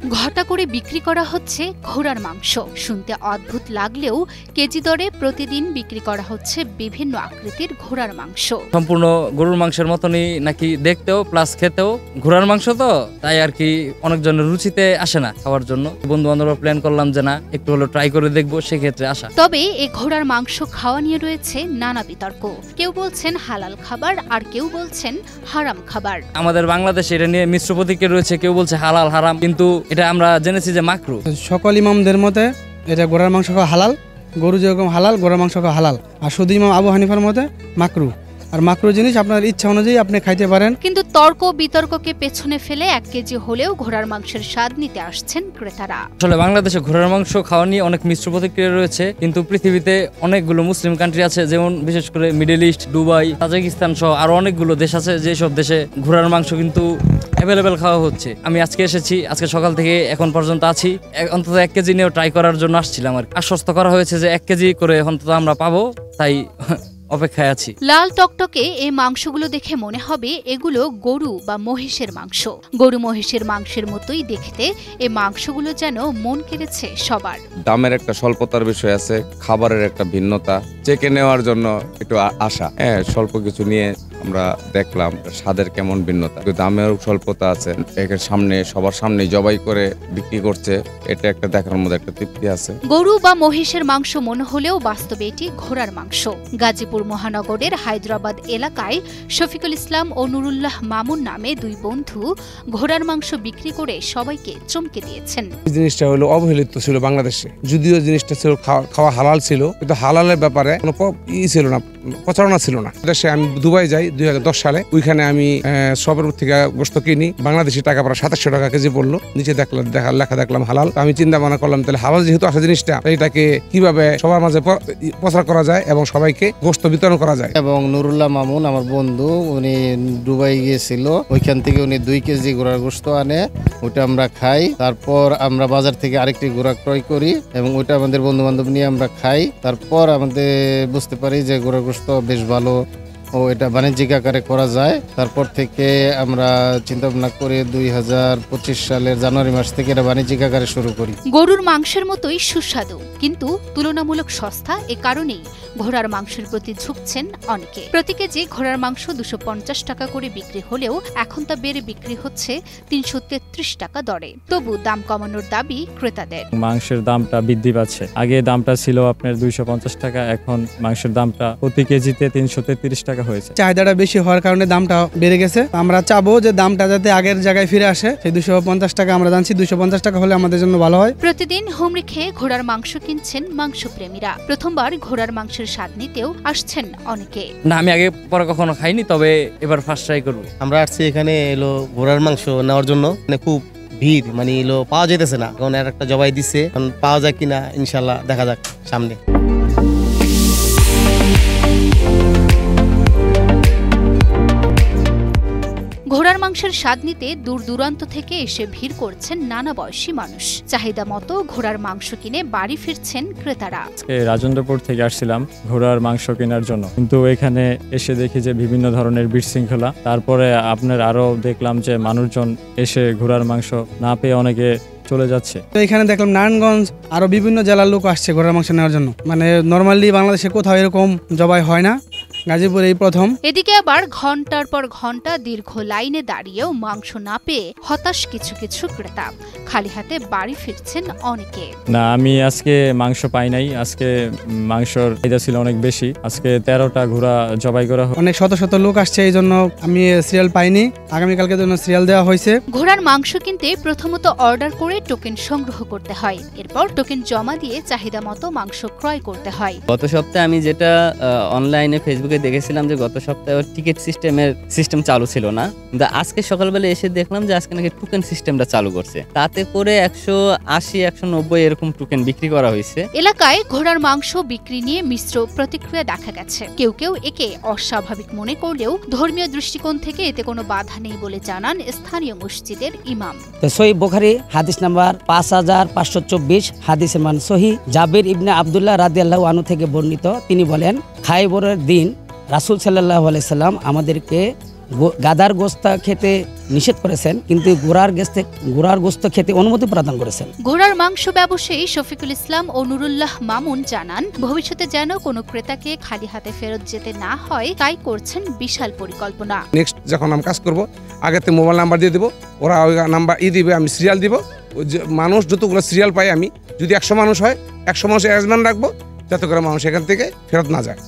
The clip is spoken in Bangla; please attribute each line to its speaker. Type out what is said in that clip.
Speaker 1: ঘটা করে বিক্রি করা হচ্ছে ঘোড়ার মাংস। শুনতে অদ্ভুত লাগলেও কেজি দরে প্রতিদিন বিক্রি করা হচ্ছে বিভিন্ন আকৃতির ঘোড়ার মাংস।
Speaker 2: সম্পূর্ণ গরুর মাংসের মতনই নাকি দেখতেও প্লাস খেতেও। ঘোড়ার মাংস তো তাই আর কি অনেকজনের রুচিতে আসে না খাওয়ার জন্য। বন্ধু বান্ধবরা প্ল্যান করলাম যে না একটু হলো ট্রাই করে দেখবো, সেক্ষেত্রে আসা।
Speaker 1: তবে এই ঘোড়ার মাংস খাওয়া নিয়ে রয়েছে নানা বিতর্ক। কেউ বলছেন হালাল খাবার, আর কেউ বলছেন হারাম খাবার।
Speaker 2: আমাদের বাংলাদেশে এটা নিয়ে মিশ্র প্রতিক্রিয়া রয়েছে। কেউ বলছে হালাল হারাম, কিন্তু এটা আমরা জেনেছি যে মাকরু।
Speaker 3: সকল ইমামদের মতে এটা ঘোড়ার মাংস খাওয়া হালাল, গরু যেরকম হালাল ঘোড়ার মাংস খাওয়া হালাল। আর শুধু ইমাম আবু হানিফার মতে মাকরু। আর মাকরু জিনিস আপনার ইচ্ছা অনুযায়ী আপনি খাইতে পারেন।
Speaker 1: কিন্তু তর্ক বিতর্ককে পেছনে ফেলে 1 কেজি হলেও ঘোড়ার মাংসের স্বাদ নিতে আসছেন ক্রেতারা।
Speaker 2: আসলে বাংলাদেশে ঘোড়ার মাংস খাওয়া নিয়ে অনেক মিশ্র প্রতিক্রিয়া রয়েছে, কিন্তু পৃথিবীতে অনেকগুলো মুসলিম কান্ট্রি আছে, যেমন বিশেষ করে মিডল ইস্ট, দুবাই, তাজিকিস্তান সহ আরো অনেকগুলো দেশ আছে, যেসব দেশে ঘোড়ার মাংস কিন্তু অ্যাভেলেবেল খাওয়া হচ্ছে। আমি আজকে এসেছি, আজকে সকাল থেকে এখন পর্যন্ত আছি। অন্তত 1 কেজি নিয়েও ট্রাই করার জন্য আসছিলাম আর আশ্বস্ত করা হয়েছে যে 1 কেজি করে অন্তত আমরা পাবো, তাই অপেক্ষায় আছি।
Speaker 1: লাল টকটকে এই মাংসগুলো দেখে মনে হবে এগুলো গরু বা মহিষের মাংস। গরু মহিষের মাংসের মতোই দেখতে এই মাংসগুলো যেন মন কেড়েছে সবার।
Speaker 4: দামের একটা স্বল্পতার বিষয় আছে, খাবারের একটা ভিন্নতা, চেকে নেওয়ার জন্য একটু আশা। স্বল্প কিছু নিয়ে আমরা দেখলাম স্বাদের কেমন ভিন্নতা, দামের স্বল্পতা আছে। এর সামনে সবার সামনে জবাই করে বিক্রি করছে, এটা একটা দেখার মধ্যে একটা তৃপ্তি আছে।
Speaker 1: গরু বা মহিষের মাংস মনে হলেও বাস্তবে এটি ঘোড়ার মাংস। গাজীপুর মহানগরের হায়দ্রাবাদ এলাকায় শফিকুল ইসলাম ও নুরুল্লাহ মামুন নামে 2 বন্ধু ঘোড়ার মাংস বিক্রি করে সবাইকে চমকে দিয়েছেন।
Speaker 5: জিনিসটা হলো অবহেলিত ছিল বাংলাদেশে, যদিও জিনিসটা ছিল খাওয়া হালাল ছিল, কিন্তু হালালের ব্যাপারে কোনো ছিল না, প্রচারণা ছিল না। দেশে আমি দুবাই যাই 2010 সালে, ওইখানে আমি সবের থেকে গোস্ত কিনি, বাংলাদেশি টাকা প্রায় 2700 টাকা কেজি পড়লো। নিচে লেখা দেখলাম হালাল। আমি চিন্তা ভাবনা করলাম তাহলে হালাল যেহেতু আসে জিনিসটা, এটাকে কিভাবে সবার মাঝে প্রচার করা যায় এবং সবাইকে গোস্ত বিতরণ করা যায়।
Speaker 6: এবং নুরুল্লাহ মামুন আমার বন্ধু, উনি দুবাই গিয়েছিল, ওইখান থেকে উনি 2 কেজি ঘোড়ার গোস্ত আনে, ওটা আমরা খাই। তারপর আমরা বাজার থেকে আরেকটি ঘোড়া ক্রয় করি এবং ওইটা আমাদের বন্ধু বান্ধব নিয়ে আমরা খাই। তারপর আমাদের বুঝতে পারি যে ঘোড়ার গোস্ত বেশ ভালো ও এটা বাণিজ্যিক আকারে করা যায়। তারপর থেকে আমরা চিন্তা ভাবনা করে 2025 সালের জানুয়ারি মাস থেকে এটা বাণিজ্যিক আকারে শুরু করি।
Speaker 1: গরুর মাংসের মতোই সুস্বাদু, কিন্তু তুলনামূলক সস্তা। এ কারণেই ঘোড়ার মাংসের প্রতি ঝুঁকছেন অনেকে। প্রতি কেজি ঘোড়ার মাংস 250 টাকা করে বিক্রি হলেও এখন তা বেড়ে বিক্রি হচ্ছে 333 টাকা দরে। তবু দাম কমানোর দাবি ক্রেতাদের।
Speaker 7: মাংসের দামটা বৃদ্ধি পাচ্ছে। আগে দামটা ছিল আপনার 250 টাকা, এখন মাংসের দামটা প্রতি কেজিতে 333 টাকা হয়েছে।
Speaker 3: চাহিদাটা বেশি হওয়ার কারণে দামটা বেড়ে গেছে। আমরা চাবো যে দামটা যাতে আগের জায়গায় ফিরে আসে। সেই 250 টাকা আমরা জানছি 250 টাকা হলে আমাদের জন্য ভালো হয়।
Speaker 1: প্রতিদিন হুমড়ি খেয়ে ঘোড়ার মাংস কিনছেন মাংসপ্রেমীরা। প্রথমবার ঘোড়ার মাংসের স্বাদ নিতেও আসছেন অনেকে।
Speaker 2: না, আমি আগে পরে কখনো খাইনি, তবে এবার ফার্স্ট ট্রাই করবো।
Speaker 8: আমরা আসছি এখানে এলো ঘোড়ার মাংস নেওয়ার জন্য, খুব ভিড়, এলো পাওয়া যেতেছে না। এখন একটা জবাই দিচ্ছে, পাওয়া যায় কিনা ইনশাল্লাহ দেখা যাক সামনে।
Speaker 1: ঘোড়ার মাংসের স্বাদ নিতে দূর দূরান্ত থেকে এসে ভিড় করছেন নানা বয়সী মানুষ। চাহিদা মতো ঘোড়ার মাংস কিনে বাড়ি ফিরছেন ক্রেতারা।
Speaker 7: রাজেন্দ্রপুর থেকে আসছিলাম ঘোড়ার মাংস কেনার জন্য, কিন্তু এখানে এসে দেখি যে বিভিন্ন ধরনের বিশৃঙ্খলা। তারপরে আপনার আরো দেখলাম যে মানুষজন এসে ঘোড়ার মাংস না পেয়ে অনেকে চলে যাচ্ছে।
Speaker 3: এখানে দেখলাম নারায়ণগঞ্জ আরো বিভিন্ন জেলার লোক আসছে ঘোড়ার মাংস নেওয়ার জন্য। নরমালি বাংলাদেশে কোথাও এরকম জবাই হয় না, গাজীপুর এই প্রথম।
Speaker 1: এদিকে আবার ঘন্টার পর ঘন্টা দীর্ঘ লাইনে দাঁড়িয়েও মাংস না পেয়ে হতাশ কিছু কিছু ক্রেতা। খালি হাতে বাড়ি ফিরছেন অনেকে।
Speaker 7: না, আমি আজকে মাংস পাই নাই। আজকে মাংসর চাহিদা ছিল অনেক বেশি। আজকে 13টা ঘোড়া জবাই করা হয়।
Speaker 3: অনেক শত শত লোক আসছে, এই জন্য আমি সিরিয়াল পাইনি। আগামীকালকে জন্য সিরিয়াল দেওয়া হয়েছে।
Speaker 1: ঘোড়ার মাংস কিনতে প্রথমত অর্ডার করে টোকেন সংগ্রহ করতে হয়, এরপর টোকেন জমা দিয়ে চাহিদা মতো মাংস ক্রয় করতে হয়।
Speaker 9: গত সপ্তাহে আমি যেটা অনলাইনে ফেসবুকে দেখেছিলাম যে গত সপ্তাহে টিকিট সিস্টেম চালু ছিল না, কিন্তু আজকে সকালবেলা এসে দেখলাম যে আজকে নাকি টোকেন সিস্টেমটা চালু করছে। তাতে করে 180, 190 এরকম টোকেন বিক্রি করা হয়েছে।
Speaker 1: এলাকায় ঘোড়ার মাংস বিক্রি নিয়ে মিশ্র প্রতিক্রিয়া দেখা গেছে। কেউ কেউ একে অস্বাভাবিক মনে করলেও ধর্মীয় দৃষ্টিকোণ থেকে এতে কোনো বাধা নেই বলে জানান স্থানীয় মসজিদের ইমাম।
Speaker 10: সহিহ বুখারী হাদিস নাম্বার 5524, হাদিসের মান সহিহ। জাবির ইবনে আব্দুল্লাহ রাদিয়াল্লাহু আনহু থেকে বর্ণিত, তিনি বলেন, খায়বরের দিন রাসূল সাল্লাল্লাহু আলাইহি সাল্লাম আমাদেরকে গাদার গোস্ত খেতে নিষেধ করেছেন, কিন্তু ঘোড়ার গোস্ত খেতে অনুমতি প্রদান করেছেন।
Speaker 1: ঘোড়ার মাংস ব্যবসায়ী শফিকুল ইসলাম ও নুরুল্লাহ মামুন জানান, ভবিষ্যতে যেন কোনো ক্রেতাকে খালি হাতে ফেরত যেতে না হয় তাই করছেন বিশাল পরিকল্পনা।
Speaker 5: নেক্সট যখন আমি কাজ করব, আগেতে মোবাইল নাম্বার দিয়ে দেবো, ওরা ওই নাম্বার দিবে, আমি সিরিয়াল দিব। মানুষ যতগুলো সিরিয়াল পাই, আমি যদি 100 মানুষ হয় 100 মানুষ অ্যারেঞ্জমেন্ট রাখবো যাতে করে মানুষ এখান থেকে ফেরত না যায়।